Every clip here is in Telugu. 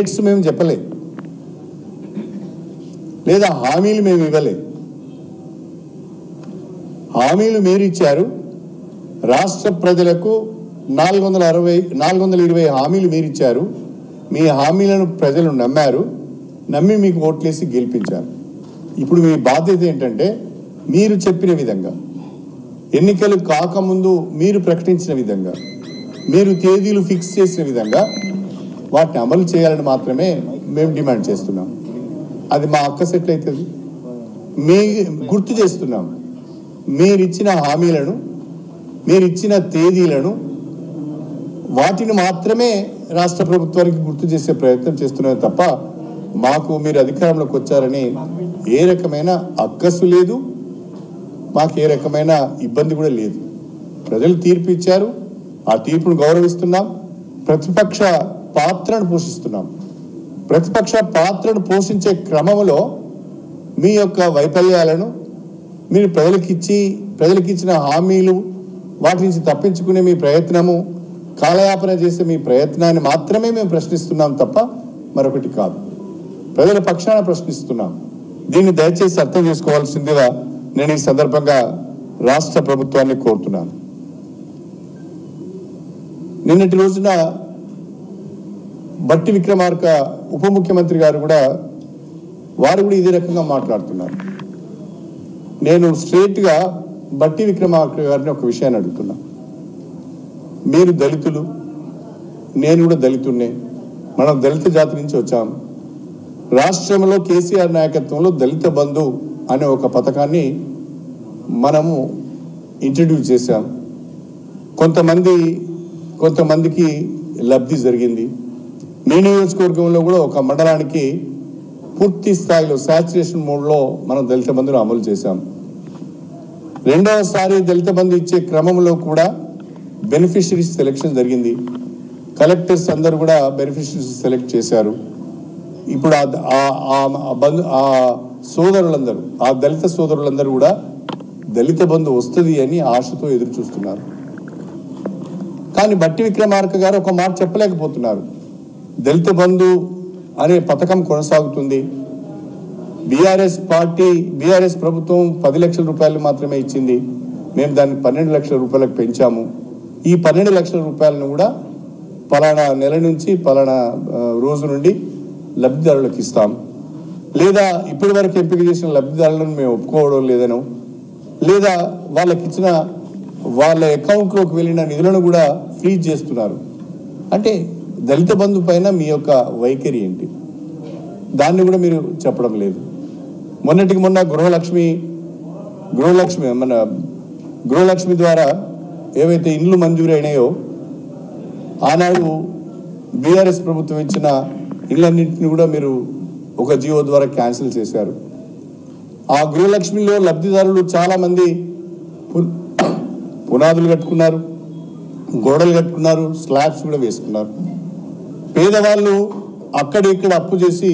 డేట్స్ మేము చెప్పలే, లేదా హామీలు మేము ఇవ్వలే. హామీలు మీరు ఇచ్చారు. రాష్ట్ర ప్రజలకు 420 హామీలు మీరు ఇచ్చారు. మీ హామీలను ప్రజలు నమ్మారు, నమ్మి మీకు ఓట్లేసి గెలిపించారు. ఇప్పుడు మీ బాధ్యత ఏంటంటే మీరు చెప్పిన విధంగా, ఎన్నికలు కాకముందు మీరు ప్రకటించిన విధంగా, మీరు తేదీలు ఫిక్స్ చేసిన విధంగా వాటిని అమలు చేయాలని మాత్రమే మేము డిమాండ్ చేస్తున్నాం. అది మా అక్కసెట్లు అవుతుంది. మీ గుర్తు చేస్తున్నాం, మీరిచ్చిన హామీలను, మీరిచ్చిన తేదీలను, వాటిని మాత్రమే రాష్ట్ర ప్రభుత్వానికి గుర్తు చేసే ప్రయత్నం చేస్తున్నారు తప్ప మాకు మీరు అధికారంలోకి వచ్చారని ఏ రకమైన అక్కసు లేదు, మాకు ఏ రకమైన ఇబ్బంది కూడా లేదు. ప్రజలు తీర్పు ఇచ్చారు, ఆ తీర్పును గౌరవిస్తున్నాం. ప్రతిపక్ష పాత్రను పోషిస్తున్నాం. ప్రతిపక్ష పాత్రను పోషించే క్రమంలో మీ యొక్క వైఫల్యాలను, మీరు ప్రజలకు ఇచ్చిన హామీలు, వాటి నుంచి తప్పించుకునే మీ ప్రయత్నము, కాలయాపన చేసే మీ ప్రయత్నాన్ని మాత్రమే మేము ప్రశ్నిస్తున్నాం తప్ప మరొకటి కాదు. ప్రజల పక్షాన ప్రశ్నిస్తున్నాం. దీన్ని దయచేసి అర్థం చేసుకోవాల్సిందిగా నేను ఈ సందర్భంగా రాష్ట్ర ప్రభుత్వాన్ని కోరుతున్నాను. నిన్నటి రోజున బట్టి విక్రమార్క ఉప ముఖ్యమంత్రి గారు కూడా ఇదే రకంగా మాట్లాడుతున్నారు. నేను స్ట్రేట్గా బట్టి విక్రమార్క గారిని ఒక విషయాన్ని అడుగుతున్నా. మీరు దళితులు, నేను కూడా దళితున్నే, మనం దళిత జాతి నుంచి వచ్చాము. రాష్ట్రంలో కేసీఆర్ నాయకత్వంలో దళిత బంధు అనే ఒక పథకాన్ని మనము ఇంట్రడ్యూస్ చేశాం. కొంతమందికి లబ్ధి జరిగింది. మీ నియోజకవర్గంలో కూడా ఒక మండలానికి పూర్తి స్థాయిలో సాచురేషన్ మోడ్లో మనం దళిత బంధును అమలు చేశాం. రెండవసారి దళిత బంధు ఇచ్చే క్రమంలో కూడా బెనిఫిషరీస్ సెలెక్షన్ జరిగింది. కలెక్టర్స్ అందరూ కూడా బెనిఫిషరీస్ సెలెక్ట్ చేశారు. ఇప్పుడు ఆ సోదరులందరూ, ఆ దళిత సోదరులందరూ కూడా దళిత బంధు వస్తుంది అని ఆశతో ఎదురు చూస్తున్నారు. కానీ బట్టి విక్రమార్క గారు ఒక మాట చెప్పలేకపోతున్నారు. దళిత బంధు అనే పథకం కొనసాగుతుంది. బీఆర్ఎస్ ప్రభుత్వం 10 లక్షల రూపాయలు మాత్రమే ఇచ్చింది. మేము దాన్ని 12 లక్షల రూపాయలకు పెంచాము. ఈ 12 లక్షల రూపాయలను కూడా పలానా నెల నుంచి పలానా రోజు నుండి లబ్ధిదారులకు ఇస్తాం, లేదా ఇప్పటి వరకు ఎంపిక చేసిన లబ్ధిదారులను మేము ఒప్పుకోవడం లేదనో, లేదా వాళ్ళ అకౌంట్లోకి వెళ్ళిన నిధులను కూడా ఫ్రీజ్ చేస్తున్నారు. అంటే దళిత బంధు పైన మీ యొక్క వైఖరి ఏంటి? దాన్ని కూడా మీరు చెప్పడం లేదు. మొన్నటికి మొన్న గృహలక్ష్మి ద్వారా ఏవైతే ఇండ్లు మంజూరు అయినాయో, ఆనాడు బీఆర్ఎస్ ప్రభుత్వం ఇచ్చిన ఇళ్ళన్నింటినీ కూడా మీరు ఒక జియో ద్వారా క్యాన్సిల్ చేశారు. ఆ గృహలక్ష్మిలో లబ్ధిదారులు చాలామంది పునాదులు కట్టుకున్నారు, గోడలు కట్టుకున్నారు, స్లాబ్స్ కూడా వేసుకున్నారు. పేదవాళ్ళు అక్కడిక్కడ అప్పు చేసి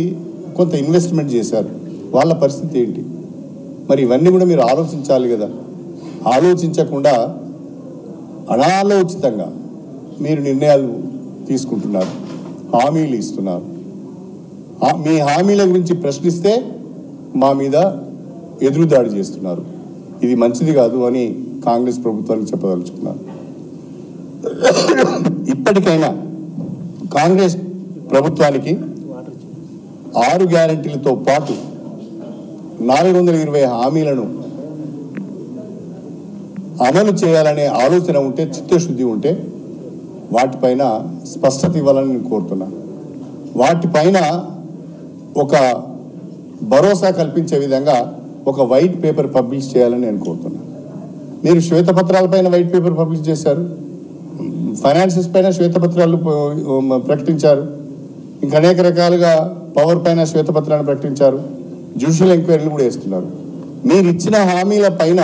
కొంత ఇన్వెస్ట్మెంట్ చేశారు. వాళ్ళ పరిస్థితి ఏంటి? మరి ఇవన్నీ కూడా మీరు ఆలోచించాలి కదా. ఆలోచించకుండా అనాలోచితంగా మీరు నిర్ణయాలు తీసుకుంటున్నారు, హామీలు ఇస్తున్నారు. మీ హామీల గురించి ప్రశ్నిస్తే మా మీద ఎదురుదాడి చేస్తున్నారు. ఇది మంచిది కాదు అని కాంగ్రెస్ ప్రభుత్వానికి చెప్పదలుచుకున్నారు. ఇప్పటికైనా కాంగ్రెస్ ప్రభుత్వానికి 6 గ్యారెంటీలతో పాటు 420 హామీలను అమలు చేయాలనే ఆలోచన ఉంటే, చిత్తశుద్ధి ఉంటే వాటిపైన స్పష్టత ఇవ్వాలని నేను కోరుతున్నాను. వాటిపైన ఒక భరోసా కల్పించే విధంగా ఒక వైట్ పేపర్ పబ్లిష్ చేయాలని నేను కోరుతున్నాను. మీరు శ్వేతపత్రాలపైన వైట్ పేపర్ పబ్లిష్ చేశారు, ఫైనాన్సెస్ పైన శ్వేతపత్రాలు ప్రకటించారు, ఇంకా అనేక రకాలుగా పవర్ పైన శ్వేతపత్రాన్ని ప్రకటించారు, జ్యుడిషియల్ ఎంక్వైరీలు కూడా వేస్తున్నారు. మీరు ఇచ్చిన హామీల పైన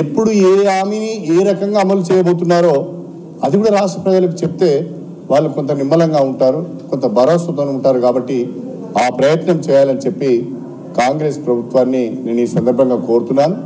ఎప్పుడు ఏ హామీని ఏ రకంగా అమలు చేయబోతున్నారో అది కూడా రాష్ట్ర ప్రజలకు చెప్తే వాళ్ళు కొంత నిమ్మలంగా ఉంటారు, కొంత భరోసాతో ఉంటారు. కాబట్టి ఆ ప్రయత్నం చేయాలని చెప్పి కాంగ్రెస్ ప్రభుత్వాన్ని నేను ఈ సందర్భంగా కోరుతున్నాను.